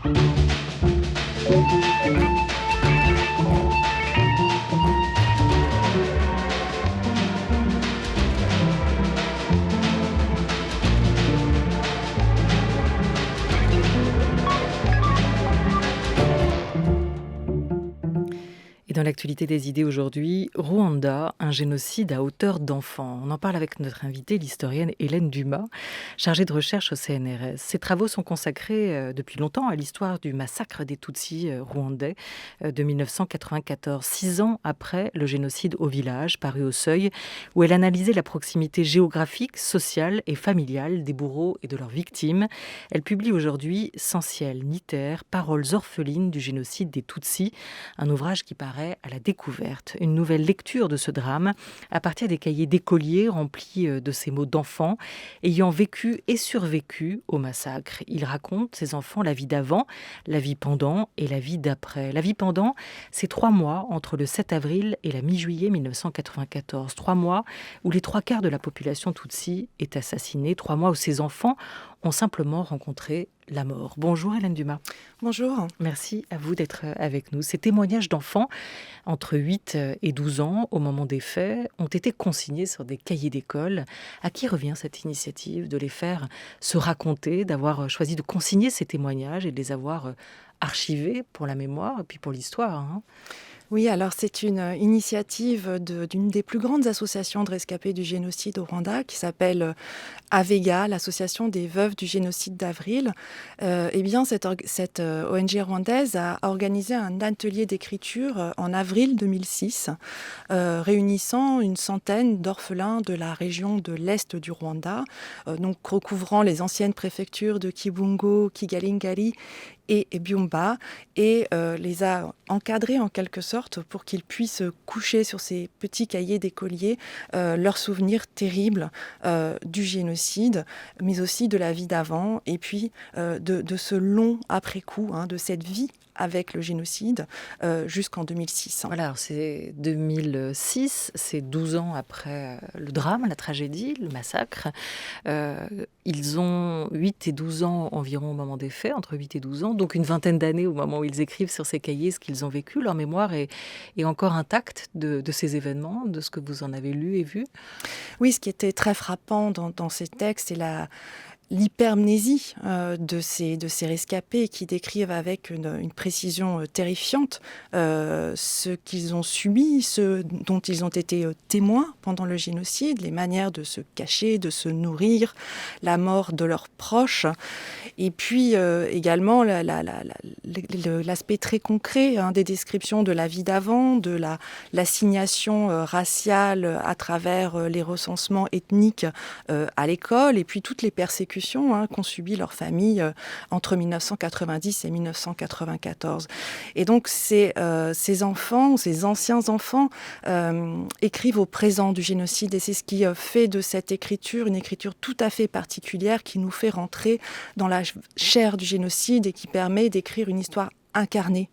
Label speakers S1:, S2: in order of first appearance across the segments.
S1: Et dans l'actualité des idées aujourd'hui, Rwanda, un génocide à hauteur d'enfant. On en parle avec notre invitée, l'historienne Hélène Dumas, chargée de recherche au CNRS. Ses travaux sont consacrés depuis longtemps à l'histoire du massacre des Tutsis rwandais de 1994, 6 ans après le génocide au village, paru au Seuil, où elle analysait la proximité géographique, sociale et familiale des bourreaux et de leurs victimes. Elle publie aujourd'hui Sans ciel ni terre, paroles orphelines du génocide des Tutsis, un ouvrage qui paraît à la découverte. Une nouvelle lecture de ce drame à partir des cahiers d'écoliers remplis de ces mots d'enfants ayant vécu et survécu au massacre. Il raconte, ces enfants, la vie d'avant, la vie pendant et la vie d'après. La vie pendant, c'est 3 mois entre le 7 avril et la mi-juillet 1994. 3 mois où les 3/4 de la population Tutsi est assassinée. 3 mois où ces enfants ont simplement rencontré la mort. Bonjour Hélène Dumas.
S2: Bonjour.
S1: Merci à vous d'être avec nous. Ces témoignages d'enfants entre 8 et 12 ans au moment des faits ont été consignés sur des cahiers d'école. À qui revient cette initiative de les faire se raconter, d'avoir choisi de consigner ces témoignages et de les avoir archivés pour la mémoire et puis pour l'histoire, hein ?
S2: Oui, alors c'est une initiative d'une des plus grandes associations de rescapés du génocide au Rwanda qui s'appelle AVEGA, l'association des veuves du génocide d'Avril. Eh bien, cette ONG rwandaise a organisé un atelier d'écriture en avril 2006, réunissant une centaine d'orphelins de la région de l'Est du Rwanda, donc recouvrant les anciennes préfectures de Kibungo, Kigali et Byumba, et les a encadrés en quelque sorte pour qu'ils puissent coucher sur ces petits cahiers d'écoliers leurs souvenirs terribles du génocide, mais aussi de la vie d'avant, et puis de ce long après-coup, de cette vie avec le génocide jusqu'en 2006.
S1: Voilà, alors c'est 2006, c'est 12 ans après le drame, la tragédie, le massacre. Ils ont 8 et 12 ans environ au moment des faits, entre 8 et 12 ans, donc une vingtaine d'années au moment où ils écrivent sur ces cahiers ce qu'ils ont vécu. Leur mémoire est encore intacte de ces événements, de ce que vous en avez lu et vu.
S2: Oui, ce qui était très frappant dans ces textes, c'est l'hypermnésie de ces rescapés qui décrivent avec une précision terrifiante ce qu'ils ont subi, ce dont ils ont été témoins pendant le génocide, les manières de se cacher, de se nourrir, la mort de leurs proches, et puis également l'aspect très concret des descriptions de la vie d'avant, de l'assignation raciale à travers les recensements ethniques à l'école, et puis toutes les persécutions qu'ont subi leurs familles entre 1990 et 1994. Et donc ces enfants, ces anciens enfants, écrivent au présent du génocide, et c'est ce qui fait de cette écriture une écriture tout à fait particulière qui nous fait rentrer dans la chair du génocide et qui permet d'écrire une histoire incarnée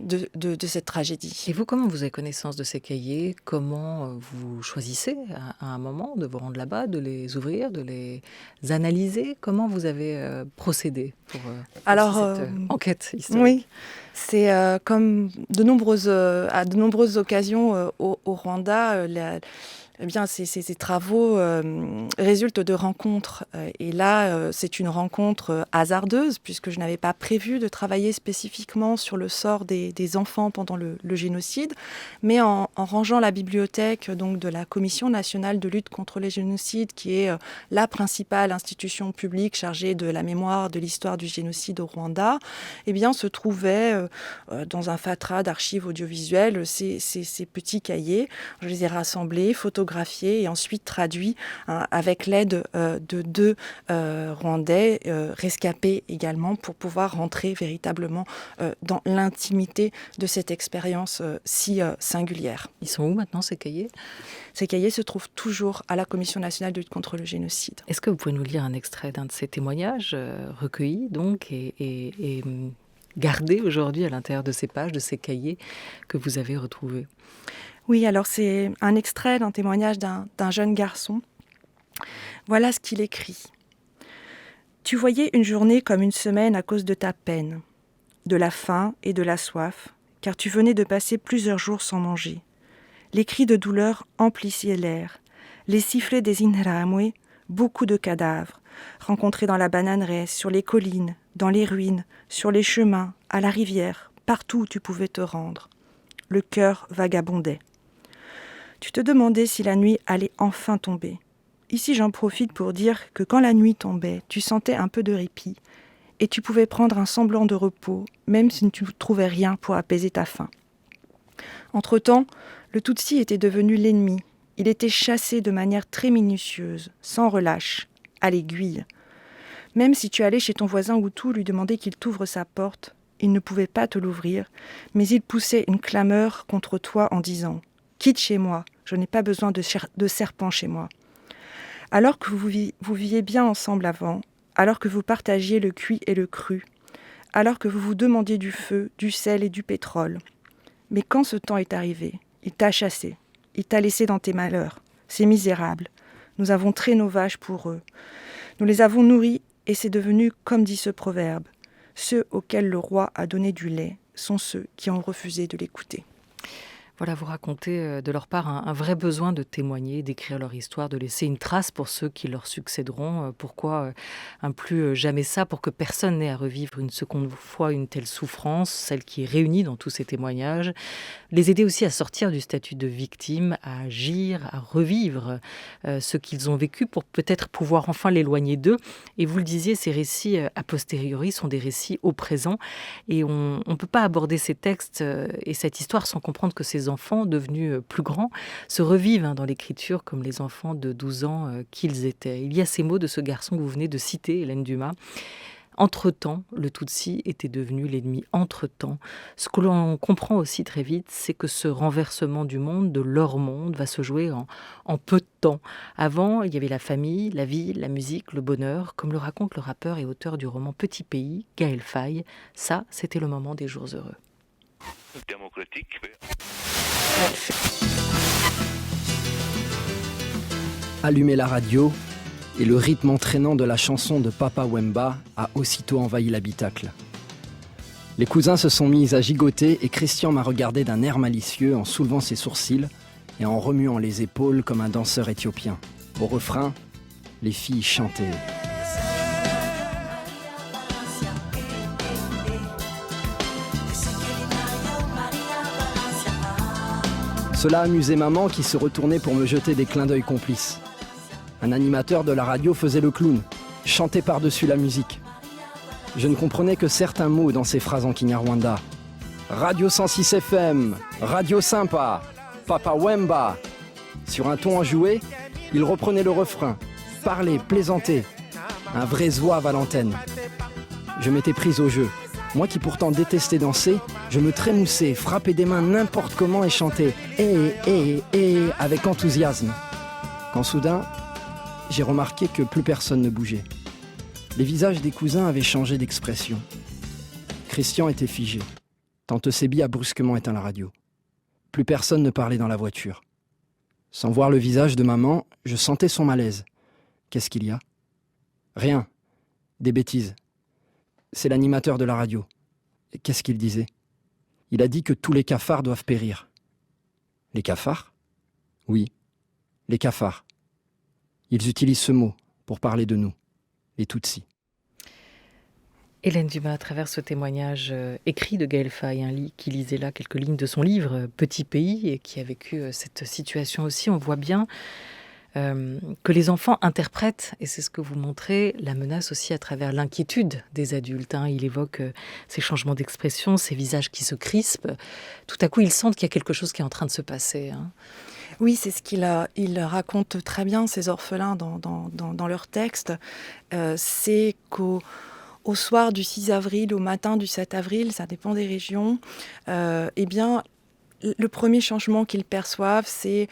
S2: de cette tragédie.
S1: Et vous, comment vous avez connaissance de ces cahiers ? Comment vous choisissez à un moment de vous rendre là-bas, de les ouvrir, de les analyser ? Comment vous avez procédé pour cette enquête historique ?
S2: Oui, c'est comme à de nombreuses occasions au Rwanda, eh bien, ces travaux résultent de rencontres. Et là, c'est une rencontre hasardeuse, puisque je n'avais pas prévu de travailler spécifiquement sur le sort des enfants pendant le génocide. Mais en rangeant la bibliothèque donc, de la Commission nationale de lutte contre les génocides, qui est la principale institution publique chargée de la mémoire de l'histoire du génocide au Rwanda, eh bien, se trouvaient dans un fatras d'archives audiovisuelles ces petits cahiers. Je les ai rassemblés, photographiés et ensuite traduits avec l'aide de 2 Rwandais rescapés également pour pouvoir rentrer véritablement dans l'intimité de cette expérience si singulière.
S1: Ils sont où maintenant ces cahiers ?
S2: Ces cahiers se trouvent toujours à la Commission nationale de lutte contre le génocide.
S1: Est-ce que vous pouvez nous lire un extrait d'un de ces témoignages recueillis donc et gardés aujourd'hui à l'intérieur de ces pages, de ces cahiers que vous avez retrouvés ?
S2: Oui, alors c'est un extrait d'un témoignage d'un jeune garçon. Voilà ce qu'il écrit. « Tu voyais une journée comme une semaine à cause de ta peine. de la faim et de la soif, car tu venais de passer plusieurs jours sans manger. Les cris de douleur emplissaient l'air, les sifflets des Inramwe, beaucoup de cadavres, rencontrés dans la bananeraie, sur les collines, dans les ruines, sur les chemins, à la rivière, partout où tu pouvais te rendre. Le cœur vagabondait. Tu te demandais si la nuit allait enfin tomber. Ici, j'en profite pour dire que quand la nuit tombait, tu sentais un peu de répit et tu pouvais prendre un semblant de repos, même si tu ne trouvais rien pour apaiser ta faim. Entre-temps, le Tutsi était devenu l'ennemi. Il était chassé de manière très minutieuse, sans relâche, à l'aiguille. Même si tu allais chez ton voisin Hutu lui demander qu'il t'ouvre sa porte, il ne pouvait pas te l'ouvrir, mais il poussait une clameur contre toi en disant « Quitte chez moi, je n'ai pas besoin de serpents chez moi ». Alors que vous viviez bien ensemble avant, alors que vous partagiez le cuit et le cru, alors que vous vous demandiez du feu, du sel et du pétrole. Mais quand ce temps est arrivé, il t'a chassé, il t'a laissé dans tes malheurs. C'est misérable. Nous avons traité nos vaches pour eux. Nous les avons nourris et c'est devenu comme dit ce proverbe. Ceux auxquels le roi a donné du lait sont ceux qui ont refusé de l'écouter.
S1: Voilà, vous racontez de leur part un vrai besoin de témoigner, d'écrire leur histoire, de laisser une trace pour ceux qui leur succéderont. Pourquoi un plus jamais ça, pour que personne n'ait à revivre une seconde fois une telle souffrance, celle qui est réunie dans tous ces témoignages. Les aider aussi à sortir du statut de victime, à agir, à revivre ce qu'ils ont vécu pour peut-être pouvoir enfin l'éloigner d'eux. Et vous le disiez, ces récits a posteriori sont des récits au présent. Et on ne peut pas aborder ces textes et cette histoire sans comprendre que ces enfants, devenus plus grands, se revivent dans l'écriture comme les enfants de 12 ans qu'ils étaient. Il y a ces mots de ce garçon que vous venez de citer, Hélène Dumas. Entre-temps, le Tutsi était devenu l'ennemi entre-temps. Ce que l'on comprend aussi très vite, c'est que ce renversement du monde, de leur monde, va se jouer en peu de temps. Avant, il y avait la famille, la vie, la musique, le bonheur, comme le raconte le rappeur et auteur du roman Petit Pays, Gaël Faye. Ça, c'était le moment des jours heureux.
S3: Démocratique.
S4: Allumer la radio, et le rythme entraînant de la chanson de Papa Wemba a aussitôt envahi l'habitacle. Les cousins se sont mis à gigoter et Christian m'a regardé d'un air malicieux en soulevant ses sourcils et en remuant les épaules comme un danseur éthiopien. Au refrain, les filles chantaient. Cela amusait maman qui se retournait pour me jeter des clins d'œil complices. Un animateur de la radio faisait le clown, chantait par-dessus la musique. Je ne comprenais que certains mots dans ces phrases en Kinyarwanda. Radio 106 FM, Radio Sympa, Papa Wemba. Sur un ton enjoué, il reprenait le refrain, parlait, plaisantait. Un vrai zouave à l'antenne. Je m'étais prise au jeu. Moi qui pourtant détestais danser, je me trémoussais, frappais des mains n'importe comment et chantais « eh » avec enthousiasme. Quand soudain, j'ai remarqué que plus personne ne bougeait. Les visages des cousins avaient changé d'expression. Christian était figé. Tante Sébi a brusquement éteint la radio. Plus personne ne parlait dans la voiture. Sans voir le visage de maman, je sentais son malaise. Qu'est-ce qu'il y a ? Rien. Des bêtises. C'est l'animateur de la radio. Et qu'est-ce qu'il disait ? Il a dit que tous les cafards doivent périr. Les cafards ? Oui, les cafards. Ils utilisent ce mot pour parler de nous, les Tutsis.
S1: Hélène Dumas, à travers ce témoignage écrit de Gaël Faye, qui lisait là quelques lignes de son livre « Petit pays » et qui a vécu cette situation aussi, on voit bien que les enfants interprètent, et c'est ce que vous montrez, la menace aussi à travers l'inquiétude des adultes. Il évoque ces changements d'expression, ces visages qui se crispent. Tout à coup, ils sentent qu'il y a quelque chose qui est en train de se passer.
S2: Oui, c'est ce il raconte très bien, ces orphelins, dans leur texte. C'est qu'au soir du 6 avril, au matin du 7 avril, ça dépend des régions, eh bien, le premier changement qu'ils perçoivent, c'est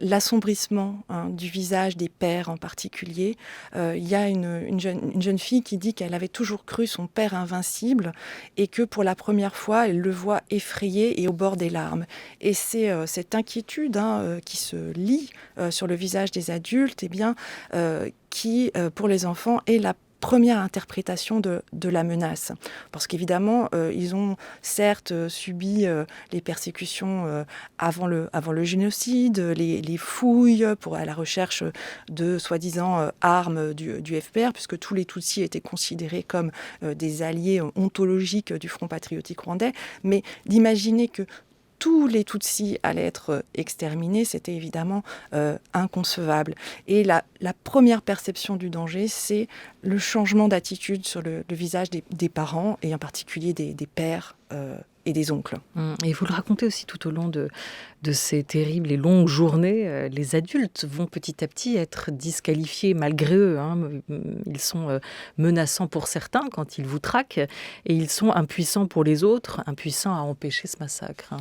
S2: l'assombrissement du visage des pères en particulier. Il y a une jeune fille qui dit qu'elle avait toujours cru son père invincible et que pour la première fois, elle le voit effrayé et au bord des larmes. Et c'est cette inquiétude qui se lit sur le visage des adultes, qui, pour les enfants, est première interprétation de la menace. Parce qu'évidemment, ils ont certes subi les persécutions avant le génocide, les fouilles à la recherche de soi-disant armes du FPR, puisque tous les Tutsis étaient considérés comme des alliés ontologiques du Front patriotique rwandais. Mais d'imaginer que tous les Tutsis allaient être exterminés, c'était évidemment inconcevable. Et la première perception du danger, c'est le changement d'attitude sur le visage des parents, et en particulier des pères et des oncles.
S1: Et vous le racontez aussi tout au long de ces terribles et longues journées. Les adultes vont petit à petit être disqualifiés malgré eux. Ils sont menaçants pour certains quand ils vous traquent, et ils sont impuissants pour les autres, impuissants à empêcher ce massacre.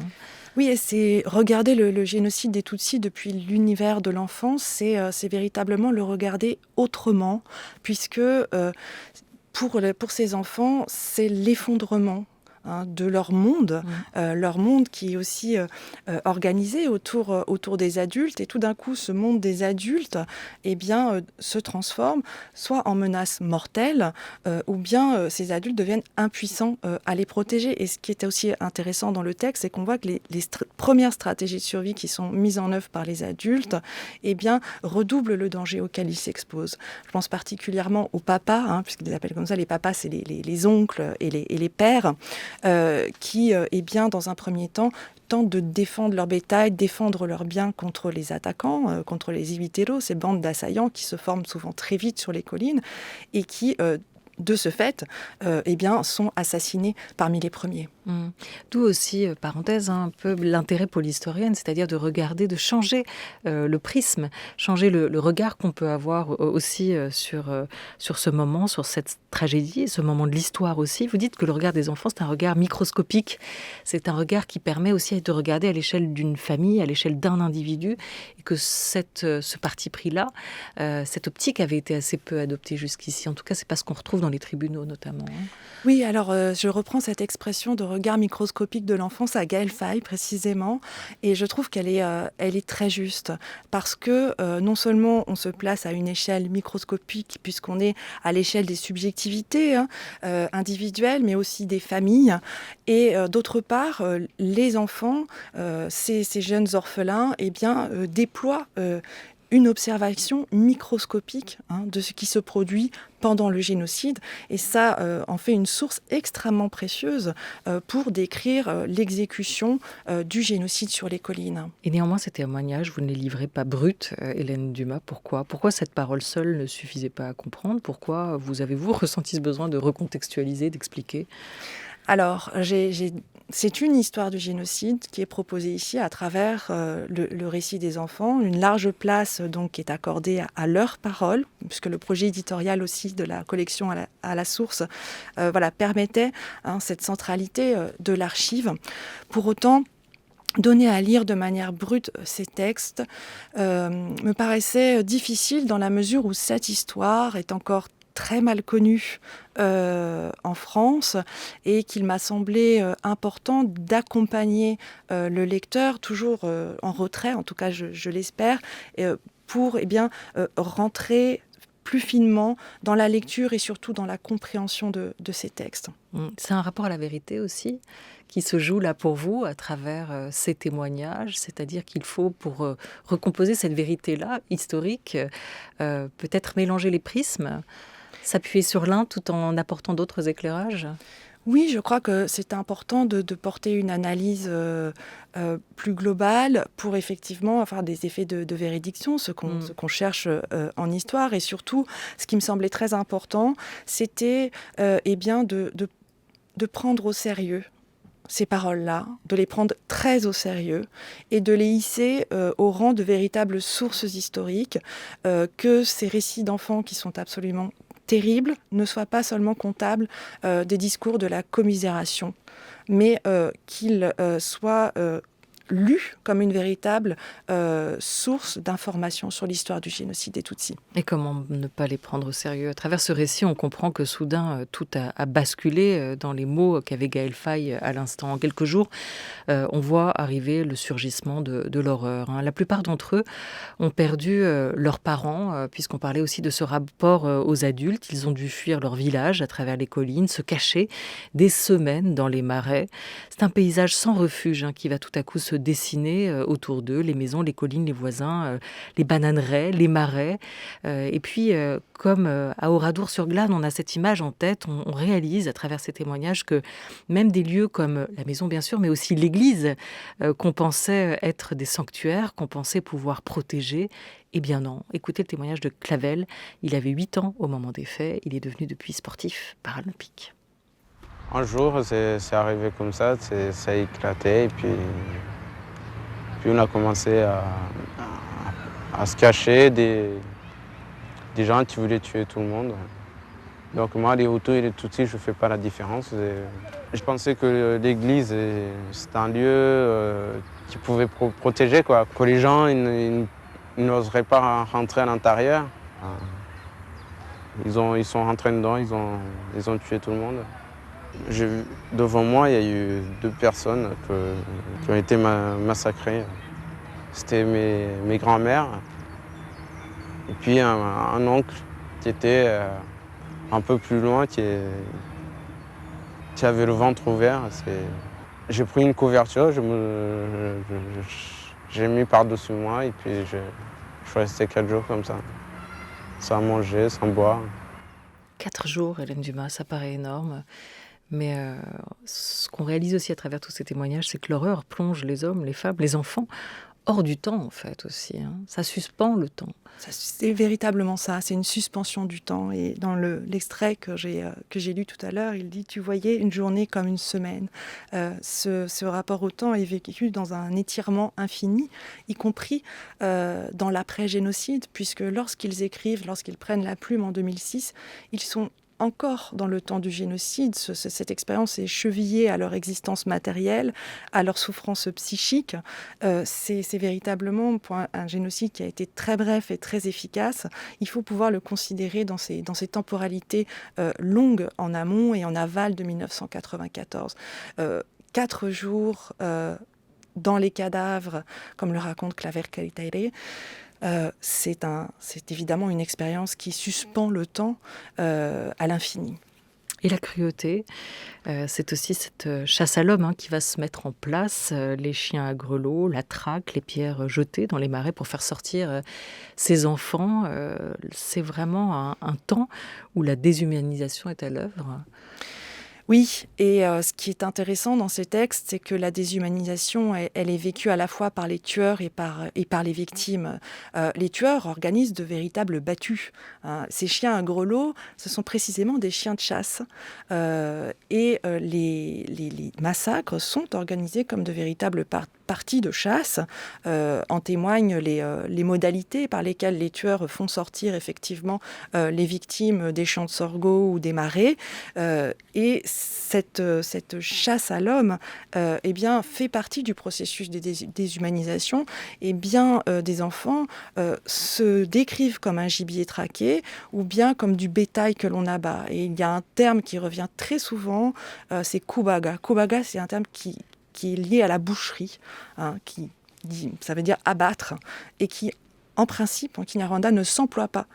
S2: Oui, et c'est regarder le génocide des Tutsis depuis l'univers de l'enfance, c'est véritablement le regarder autrement, puisque pour ces enfants, c'est l'effondrement de leur monde qui est aussi organisé autour des adultes. Et tout d'un coup, ce monde des adultes se transforme soit en menace mortelle, ou bien ces adultes deviennent impuissants à les protéger. Et ce qui est aussi intéressant dans le texte, c'est qu'on voit que les premières stratégies de survie qui sont mises en œuvre par les adultes redoublent le danger auquel ils s'exposent. Je pense particulièrement aux papas, puisqu'ils les appellent comme ça. Les papas, c'est les oncles et les pères, qui, dans un premier temps, tentent de défendre leur bétail, défendre leurs biens contre les attaquants, contre les Ibiteros, ces bandes d'assaillants qui se forment souvent très vite sur les collines et qui, de ce fait, sont assassinés parmi les premiers.
S1: D'où aussi, parenthèse, un peu l'intérêt pour l'historienne, c'est-à-dire de regarder, de changer le prisme, changer le regard qu'on peut avoir aussi sur ce moment, sur cette tragédie, ce moment de l'histoire aussi. Vous dites que le regard des enfants, c'est un regard microscopique, c'est un regard qui permet aussi de regarder à l'échelle d'une famille, à l'échelle d'un individu, et que ce parti pris-là, cette optique avait été assez peu adoptée jusqu'ici. En tout cas, c'est pas ce qu'on retrouve dans les tribunaux notamment.
S2: Oui, alors je reprends cette expression de regard microscopique de l'enfance à Gaël Faye précisément, et je trouve qu'elle est très juste, parce que non seulement on se place à une échelle microscopique puisqu'on est à l'échelle des subjectivités individuelles, mais aussi des familles, et d'autre part les enfants, ces jeunes orphelins, déploient une observation microscopique de ce qui se produit pendant le génocide. Et ça en fait une source extrêmement précieuse pour décrire l'exécution du génocide sur les collines.
S1: Et néanmoins, ces témoignages, vous ne les livrez pas bruts, Hélène Dumas. Pourquoi cette parole seule ne suffisait pas à comprendre? Pourquoi avez-vous ressenti ce besoin de recontextualiser, d'expliquer?
S2: Alors, c'est une histoire du génocide qui est proposée ici à travers le récit des enfants. Une large place donc est accordée à leurs paroles, puisque le projet éditorial aussi de la collection à la source permettait cette centralité de l'archive. Pour autant, donner à lire de manière brute ces textes me paraissait difficile dans la mesure où cette histoire est encore très mal connue en France, et qu'il m'a semblé important d'accompagner le lecteur, toujours en retrait, en tout cas je l'espère, pour rentrer plus finement dans la lecture et surtout dans la compréhension de ces textes.
S1: C'est un rapport à la vérité aussi qui se joue là pour vous à travers ces témoignages, c'est-à-dire qu'il faut, pour recomposer cette vérité-là, historique, peut-être mélanger les prismes, s'appuyer sur l'un tout en apportant d'autres éclairages?
S2: Oui, je crois que c'est important de porter une analyse plus globale pour effectivement avoir des effets de véridiction, ce qu'on cherche en histoire. Et surtout, ce qui me semblait très important, c'était de prendre au sérieux ces paroles-là, de les prendre très au sérieux et de les hisser au rang de véritables sources historiques, que ces récits d'enfants qui sont absolument terribles ne soient pas seulement comptables des discours de la commisération, mais qu'ils soient lu comme une véritable source d'information sur l'histoire du génocide des Tutsis.
S1: Et comment ne pas les prendre au sérieux ? À travers ce récit, on comprend que soudain, tout a basculé dans les mots qu'avait Gaël Faye à l'instant. En quelques jours, on voit arriver le surgissement de l'horreur. La plupart d'entre eux ont perdu leurs parents, puisqu'on parlait aussi de ce rapport aux adultes. Ils ont dû fuir leur village à travers les collines, se cacher des semaines dans les marais. C'est un paysage sans refuge qui va tout à coup se dessiner autour d'eux, les maisons, les collines, les voisins, les bananeraies, les marais. Et puis, comme à Oradour-sur-Glane, on a cette image en tête, on réalise à travers ces témoignages que même des lieux comme la maison, bien sûr, mais aussi l'église, qu'on pensait être des sanctuaires, qu'on pensait pouvoir protéger, eh bien non. Écoutez le témoignage de Clavel. Il avait 8 ans au moment des faits. Il est devenu depuis sportif paralympique.
S5: Un jour, c'est arrivé comme ça a éclaté et puis on a commencé à se cacher des gens qui voulaient tuer tout le monde. Donc moi, les Hutus et les Tutsis, je ne fais pas la différence. Je pensais que l'église, c'était un lieu qui pouvait protéger, quoi. Que les gens ils n'oseraient pas rentrer à l'intérieur. Ils sont rentrés dedans, ils ont tué tout le monde. Devant moi, il y a eu 2 personnes qui ont été massacrées. C'était mes grands-mères et puis un oncle qui était un peu plus loin, qui avait le ventre ouvert. J'ai pris une couverture, j'ai mis par-dessus moi et puis je suis resté 4 jours comme ça, sans manger, sans boire.
S1: 4 jours, Hélène Dumas, ça paraît énorme. Mais ce qu'on réalise aussi à travers tous ces témoignages, c'est que l'horreur plonge les hommes, les femmes, les enfants hors du temps, en fait, aussi. Ça suspend le temps.
S2: C'est véritablement ça, c'est une suspension du temps. Et dans l'extrait que j'ai lu tout à l'heure, il dit « Tu voyais une journée comme une semaine ». Ce rapport au temps est vécu dans un étirement infini, y compris dans l'après-génocide, puisque lorsqu'ils prennent la plume en 2006, ils sont encore dans le temps du génocide. Cette expérience est chevillée à leur existence matérielle, à leur souffrance psychique. C'est véritablement, pour un génocide qui a été très bref et très efficace, il faut pouvoir le considérer dans ces temporalités longues en amont et en aval de 1994. 4 jours dans les cadavres, comme le raconte Claver Caritaire, c'est évidemment une expérience qui suspend le temps à l'infini.
S1: Et la cruauté, c'est aussi cette chasse à l'homme qui va se mettre en place, les chiens à grelots, la traque, les pierres jetées dans les marais pour faire sortir ces enfants. C'est vraiment un temps où la déshumanisation est à l'œuvre.
S2: Oui, et ce qui est intéressant dans ces textes, c'est que la déshumanisation, elle est vécue à la fois par les tueurs et par les victimes. Les tueurs organisent de véritables battues. Ces chiens à grelots, ce sont précisément des chiens de chasse. Les massacres sont organisés comme de véritables parties de chasse. En témoignent les modalités par lesquelles les tueurs font sortir effectivement les victimes des champs de sorgho ou des marais. Et cette chasse à l'homme fait partie du processus de déshumanisation. Et bien des enfants se décrivent comme un gibier traqué ou bien comme du bétail que l'on abat. Et il y a un terme qui revient très souvent, c'est kubaga. Kubaga, c'est un terme qui est lié à la boucherie, ça veut dire abattre, et qui, en principe, en Kinyarwanda, ne s'emploie pas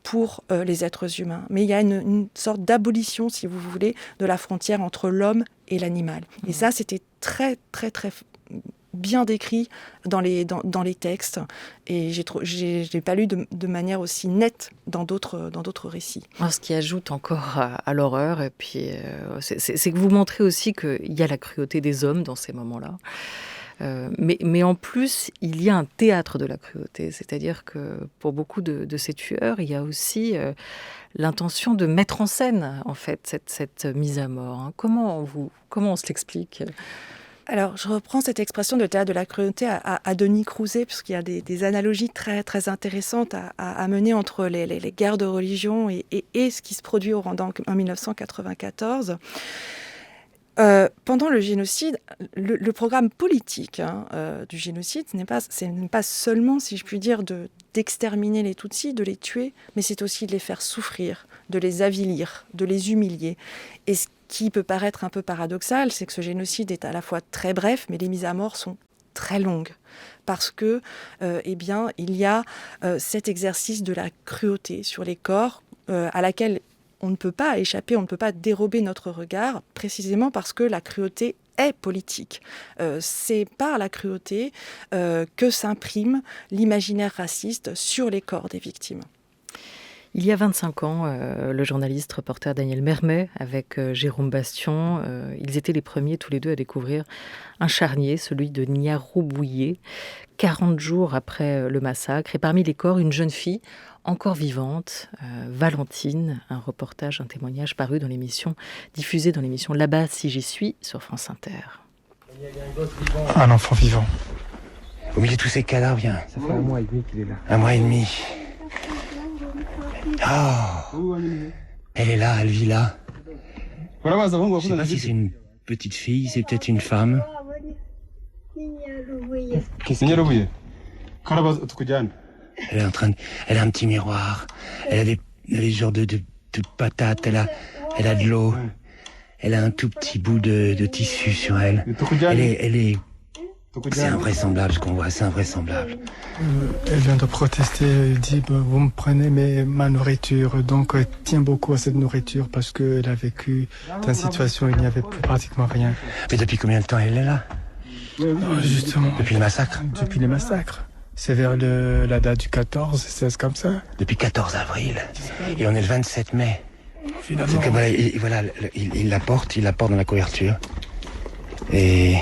S2: pour les êtres humains. Mais il y a une sorte d'abolition, si vous voulez, de la frontière entre l'homme et l'animal. Et ça, c'était très, très, très bien décrit dans les textes. Et je l'ai pas lu de manière aussi nette dans d'autres récits.
S1: Ce qui ajoute encore à l'horreur, et puis c'est que vous montrez aussi qu'il y a la cruauté des hommes dans ces moments-là. Mais en plus, il y a un théâtre de la cruauté. C'est-à-dire que pour beaucoup de ces tueurs, il y a aussi l'intention de mettre en scène, en fait, cette mise à mort. Comment on se l'explique ?
S2: Alors, je reprends cette expression de théâtre de la cruauté à Denis Crouzet, parce qu'il y a des analogies très, très intéressantes à mener entre les guerres de religion et ce qui se produit au Rwanda en 1994. Pendant le génocide, le programme politique du génocide, ce n'est pas seulement, si je puis dire, d'exterminer les Tutsis, de les tuer, mais c'est aussi de les faire souffrir, de les avilir, de les humilier. Et ce qui peut paraître un peu paradoxal, c'est que ce génocide est à la fois très bref, mais les mises à mort sont très longues. Parce que, il y a cet exercice de la cruauté sur les corps à laquelle on ne peut pas échapper, on ne peut pas dérober notre regard, précisément parce que la cruauté est politique. C'est par la cruauté que s'imprime l'imaginaire raciste sur les corps des victimes.
S1: Il y a 25 ans, le journaliste reporter Daniel Mermet avec Jérôme Bastion, ils étaient les premiers tous les deux à découvrir un charnier, celui de Niaroubouye, 40 jours après le massacre. Et parmi les corps, une jeune fille encore vivante, Valentine, un reportage, un témoignage paru dans l'émission, diffusé dans l'émission Là-bas si j'y suis sur France Inter.
S6: Un enfant vivant.
S7: Au milieu de tous ces cadavres, viens.
S4: Ça fait 1 mois et demi qu'il est là.
S7: 1 mois et demi. Oh, elle est là, elle vit là. Je sais pas si c'est une petite fille, c'est peut-être une femme. Elle est en train de... Elle a un petit miroir. Elle a des genres de patates. Elle a de l'eau. Elle a un tout petit bout de tissu sur elle. Elle est... C'est invraisemblable ce qu'on voit, c'est invraisemblable.
S6: Elle vient de protester, elle dit vous me prenez ma nourriture, donc elle tient beaucoup à cette nourriture parce qu'elle a vécu dans une situation où il n'y avait plus pratiquement rien.
S7: Mais depuis combien de temps elle est là?
S6: Justement.
S7: Depuis le massacre?
S6: Depuis les massacres. C'est vers la date du 14, c'est comme ça.
S7: Depuis 14 avril. Et on est le 27 mai.
S6: Finalement.
S7: Donc, voilà, il la porte dans la couverture. Et...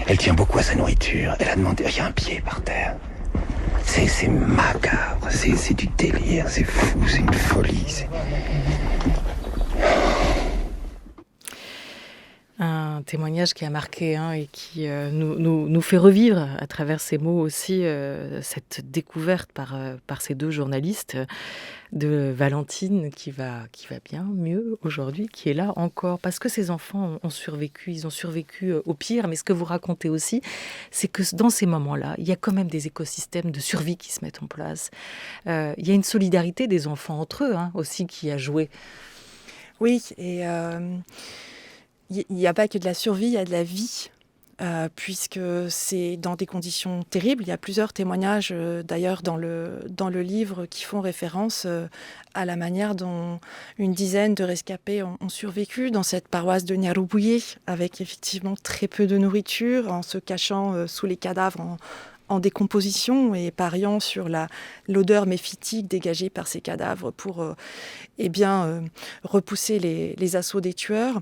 S7: elle tient beaucoup à sa nourriture. Elle a demandé... il y a un pied par terre. C'est macabre. C'est du délire. C'est fou. C'est une folie.
S1: Un témoignage qui a marqué et qui nous fait revivre à travers ces mots aussi cette découverte par ces deux journalistes de Valentine qui va bien mieux aujourd'hui, qui est là encore, parce que ces enfants ont survécu, ils ont survécu au pire, mais ce que vous racontez aussi, c'est que dans ces moments-là, il y a quand même des écosystèmes de survie qui se mettent en place. Il y a une solidarité des enfants entre eux aussi qui a joué.
S2: Oui, et... il n'y a pas que de la survie, il y a de la vie, puisque c'est dans des conditions terribles. Il y a plusieurs témoignages, d'ailleurs, dans le livre qui font référence à la manière dont une dizaine de rescapés ont survécu dans cette paroisse de Niaroubouye, avec effectivement très peu de nourriture, en se cachant sous les cadavres en décomposition et pariant sur l'odeur méphitique dégagée par ces cadavres pour repousser les assauts des tueurs.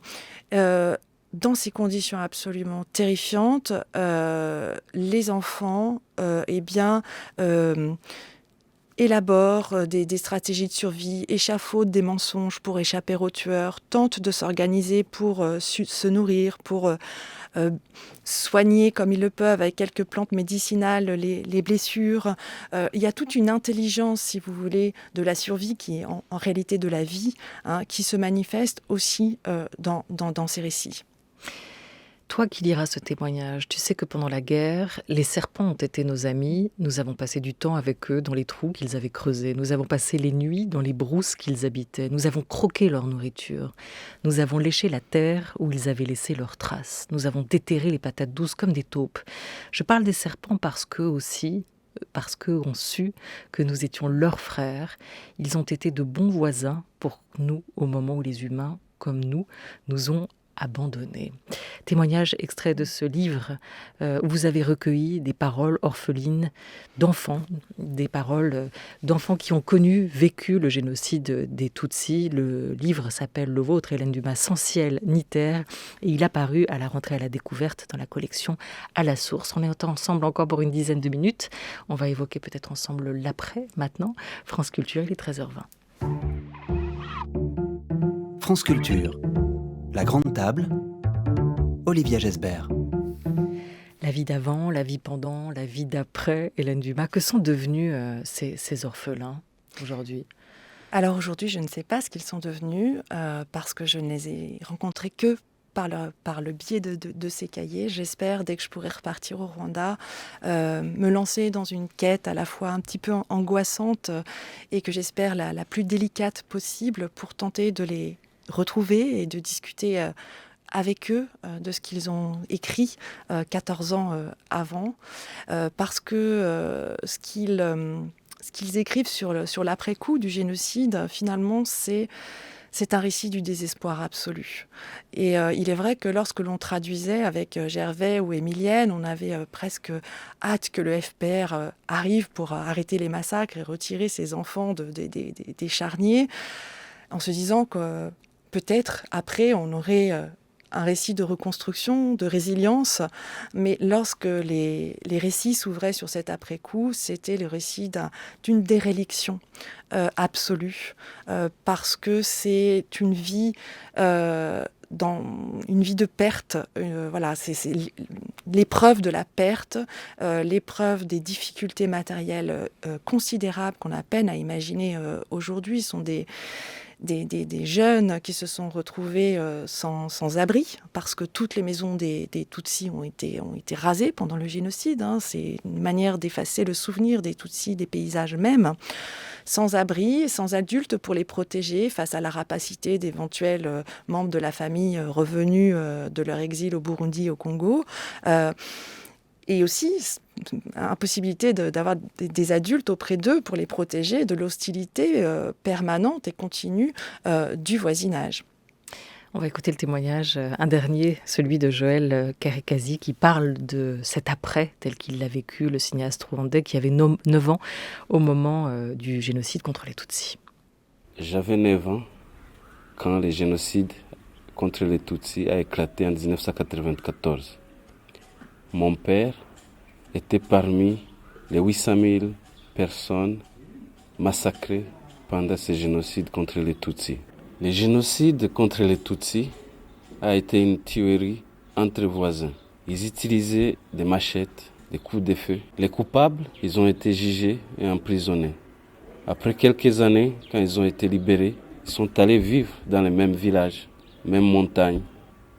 S2: Dans ces conditions absolument terrifiantes, les enfants élaborent des stratégies de survie, échafaudent des mensonges pour échapper aux tueurs, tentent de s'organiser pour se nourrir, pour soigner comme ils le peuvent avec quelques plantes médicinales les blessures. Il y a toute une intelligence, si vous voulez, de la survie qui est en réalité de la vie, qui se manifeste aussi dans ces récits.
S1: Toi qui liras ce témoignage, tu sais que pendant la guerre, les serpents ont été nos amis. Nous avons passé du temps avec eux dans les trous qu'ils avaient creusés. Nous avons passé les nuits dans les brousses qu'ils habitaient. Nous avons croqué leur nourriture. Nous avons léché la terre où ils avaient laissé leurs traces. Nous avons déterré les patates douces comme des taupes. Je parle des serpents parce qu'eux ont su que nous étions leurs frères. Ils ont été de bons voisins pour nous au moment où les humains, comme nous ont abandonné. Témoignage extrait de ce livre où vous avez recueilli des paroles orphelines d'enfants, des paroles d'enfants qui ont vécu le génocide des Tutsis. Le livre s'appelle Le Vôtre, Hélène Dumas, Sans ciel ni terre, et il a paru à la rentrée à la découverte dans la collection À la source. On est ensemble encore pour une dizaine de minutes. On va évoquer peut-être ensemble l'après maintenant. France Culture, il est 13h20.
S8: France Culture. La grande table, Olivia Gesbert.
S1: La vie d'avant, la vie pendant, la vie d'après, Hélène Dumas. Que sont devenus ces orphelins aujourd'hui ?
S2: Alors aujourd'hui, je ne sais pas ce qu'ils sont devenus parce que je ne les ai rencontrés que par le biais de ces cahiers, j'espère, dès que je pourrai repartir au Rwanda, me lancer dans une quête à la fois un petit peu angoissante et que j'espère la plus délicate possible pour tenter de les retrouver et de discuter avec eux de ce qu'ils ont écrit 14 ans avant, parce que ce qu'ils écrivent sur l'après-coup du génocide, finalement, c'est un récit du désespoir absolu. Et il est vrai que lorsque l'on traduisait avec Gervais ou Émilienne, on avait presque hâte que le FPR arrive pour arrêter les massacres et retirer ses enfants des charniers, en se disant que peut-être après on aurait un récit de reconstruction, de résilience, mais lorsque les récits s'ouvraient sur cet après-coup, c'était le récit d'une déréliction absolue, parce que c'est une vie dans une vie de perte, voilà, c'est l'épreuve de la perte, l'épreuve des difficultés matérielles considérables qu'on a peine à imaginer aujourd'hui, sont des jeunes qui se sont retrouvés sans abri, parce que toutes les maisons des Tutsis ont été rasées pendant le génocide. C'est une manière d'effacer le souvenir des Tutsis, des paysages même. Sans abri, sans adultes pour les protéger face à la rapacité d'éventuels membres de la famille revenus de leur exil au Burundi, au Congo. Et aussi, impossibilité d'avoir des adultes auprès d'eux pour les protéger de l'hostilité permanente et continue du voisinage.
S1: On va écouter le témoignage, un dernier, celui de Joël Karekazi, qui parle de cet après tel qu'il l'a vécu, le cinéaste rwandais qui avait 9 ans au moment du génocide contre les Tutsis.
S9: J'avais 9 ans quand le génocide contre les Tutsis a éclaté en 1994. Mon père était parmi les 800 000 personnes massacrées pendant ce génocide contre les Tutsis. Le génocide contre les Tutsis a été une tuerie entre voisins. Ils utilisaient des machettes, des coups de feu. Les coupables, ils ont été jugés et emprisonnés. Après quelques années, quand ils ont été libérés, ils sont allés vivre dans les mêmes villages, mêmes montagnes,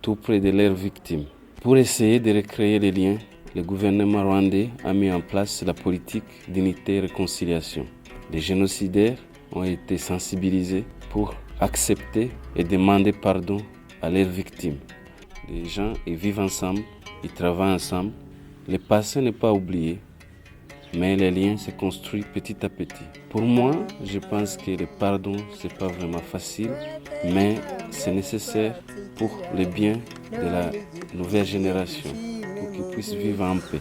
S9: tout près de leurs victimes. Pour essayer de recréer les liens, le gouvernement rwandais a mis en place la politique d'unité et réconciliation. Les génocidaires ont été sensibilisés pour accepter et demander pardon à leurs victimes. Les gens ils vivent ensemble, ils travaillent ensemble. Le passé n'est pas oublié, mais les liens se construisent petit à petit. Pour moi, je pense que le pardon, ce n'est pas vraiment facile, mais c'est nécessaire pour le bien de la nouvelle génération, pour qu'ils puissent vivre en paix.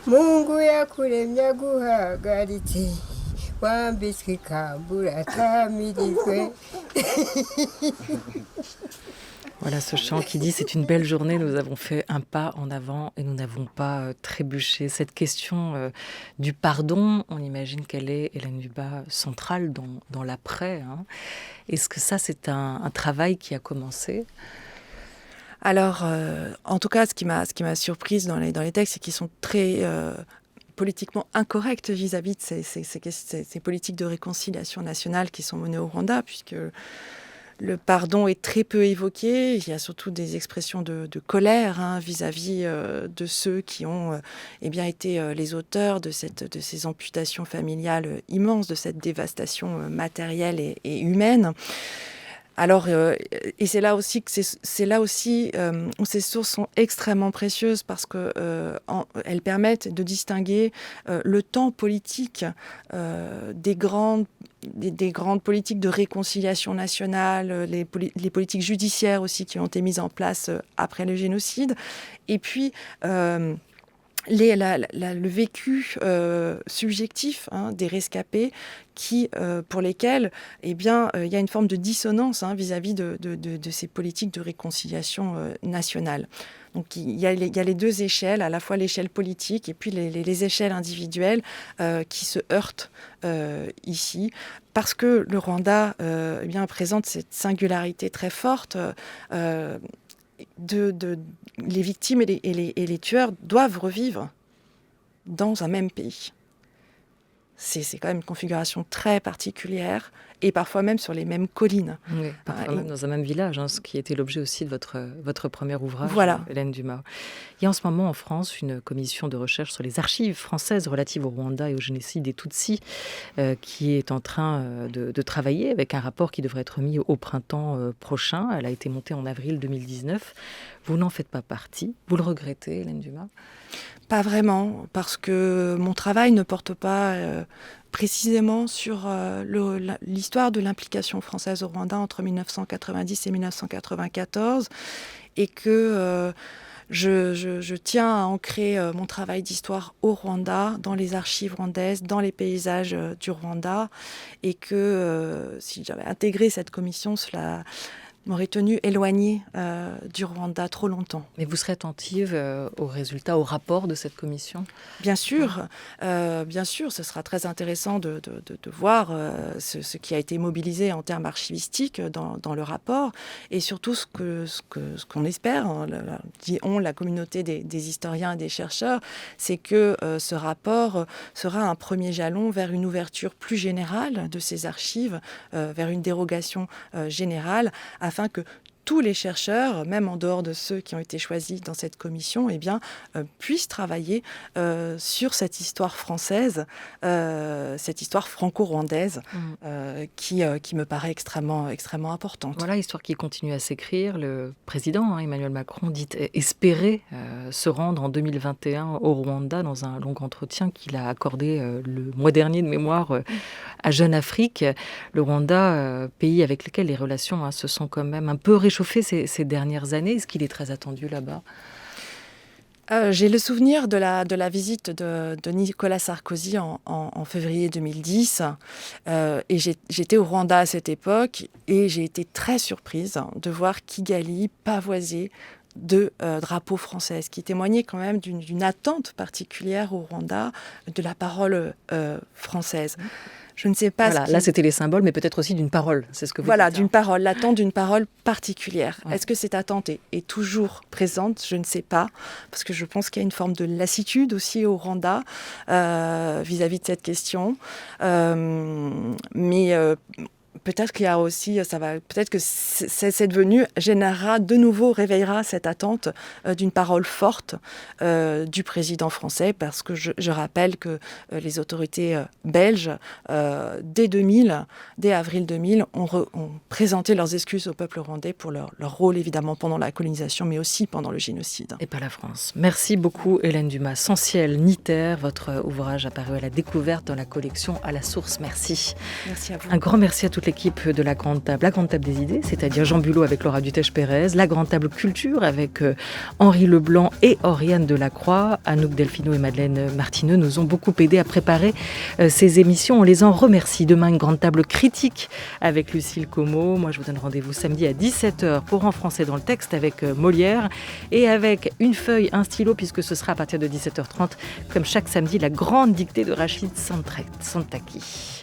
S1: Voilà ce chant qui dit « C'est une belle journée, nous avons fait un pas en avant et nous n'avons pas trébuché ». Cette question du pardon, on imagine qu'elle est, Hélène Dubat, centrale dans l'après. Est-ce que ça, c'est un travail qui a commencé ?
S2: Alors, en tout cas, ce qui m'a surprise dans les textes, c'est qu'ils sont très politiquement incorrects vis-à-vis de ces politiques de réconciliation nationale qui sont menées au Rwanda, puisque le pardon est très peu évoqué. Il y a surtout des expressions de colère vis-à-vis de ceux qui ont été les auteurs de ces amputations familiales immenses, de cette dévastation matérielle et humaine. Alors, et c'est là aussi où ces sources sont extrêmement précieuses parce que elles permettent de distinguer le temps politique des grandes politiques de réconciliation nationale, les politiques judiciaires aussi qui ont été mises en place après le génocide, et puis le vécu subjectif des rescapés pour lesquels il y a une forme de dissonance vis-à-vis de ces politiques de réconciliation nationale. Donc il y a les deux échelles, à la fois l'échelle politique et puis les échelles individuelles qui se heurtent ici, parce que le Rwanda présente cette singularité très forte. Les victimes et les tueurs doivent revivre dans un même pays. C'est quand même une configuration très particulière et parfois même sur les mêmes collines.
S1: Oui, parfois même dans un même village, ce qui était l'objet aussi de votre premier ouvrage, Hélène Dumas. Il y a en ce moment en France une commission de recherche sur les archives françaises relatives au Rwanda et au génocide des Tutsis qui est en train de travailler avec un rapport qui devrait être mis au printemps prochain. Elle a été montée en avril 2019. Vous n'en faites pas partie. Vous le regrettez, Hélène Dumas ?
S2: Pas vraiment, parce que mon travail ne porte pas précisément sur l'histoire de l'implication française au Rwanda entre 1990 et 1994, et que je tiens à ancrer mon travail d'histoire au Rwanda, dans les archives rwandaises, dans les paysages du Rwanda, et que si j'avais intégré cette commission, cela m'aurait tenu éloignée du Rwanda trop longtemps.
S1: Mais vous serez attentive aux résultats, au rapport de cette commission ?
S2: Bien sûr, ce sera très intéressant de voir ce qui a été mobilisé en termes archivistiques dans le rapport, et surtout ce qu'on espère, la communauté des historiens et des chercheurs, c'est que ce rapport sera un premier jalon vers une ouverture plus générale de ces archives, vers une dérogation générale, afin que tous les chercheurs, même en dehors de ceux qui ont été choisis dans cette commission, puissent travailler sur cette histoire française, cette histoire franco-rwandaise, qui me paraît extrêmement importante.
S1: Voilà, histoire qui continue à s'écrire. Le président Emmanuel Macron dit espérer se rendre en 2021 au Rwanda dans un long entretien qu'il a accordé le mois dernier de mémoire à Jeune Afrique. Le Rwanda, pays avec lequel les relations se sont quand même un peu réchauffé ces dernières années. Est-ce qu'il est très attendu là-bas ?
S2: J'ai le souvenir de la visite de Nicolas Sarkozy en février 2010. Et j'étais au Rwanda à cette époque et j'ai été très surprise de voir Kigali pavoiser de drapeaux français, qui témoignait quand même d'une attente particulière au Rwanda de la parole française. Je ne sais pas.
S1: Voilà, là, c'était les symboles, mais peut-être aussi d'une parole. C'est ce que vous dites.
S2: D'une parole, l'attente d'une parole particulière. Ouais. Est-ce que cette attente est toujours présente ? Je ne sais pas, parce que je pense qu'il y a une forme de lassitude aussi au Rwanda vis-à-vis de cette question. Mais peut-être qu'il y a aussi, peut-être que cette venue réveillera cette attente d'une parole forte du président français, parce que je rappelle que les autorités belges, dès avril 2000, ont présenté leurs excuses au peuple rwandais pour leur rôle, évidemment, pendant la colonisation, mais aussi pendant le génocide.
S1: Et pas la France. Merci beaucoup, Hélène Dumas. Sans ciel ni terre, votre ouvrage apparu à la découverte dans la collection À la source. Merci.
S2: Merci à vous.
S1: Un grand merci à toute l'équipe de la Grande Table des idées, c'est-à-dire Jean Bulot avec Laura Dutèche-Pérez, la Grande Table Culture avec Henri Leblanc et Oriane Delacroix. Anouk Delfino et Madeleine Martineux nous ont beaucoup aidé à préparer ces émissions. On les en remercie. Demain, une Grande Table critique avec Lucille Como. Moi, je vous donne rendez-vous samedi à 17h pour En français dans le texte avec Molière et avec une feuille, un stylo, puisque ce sera à partir de 17h30, comme chaque samedi, la grande dictée de Rachid Santaki.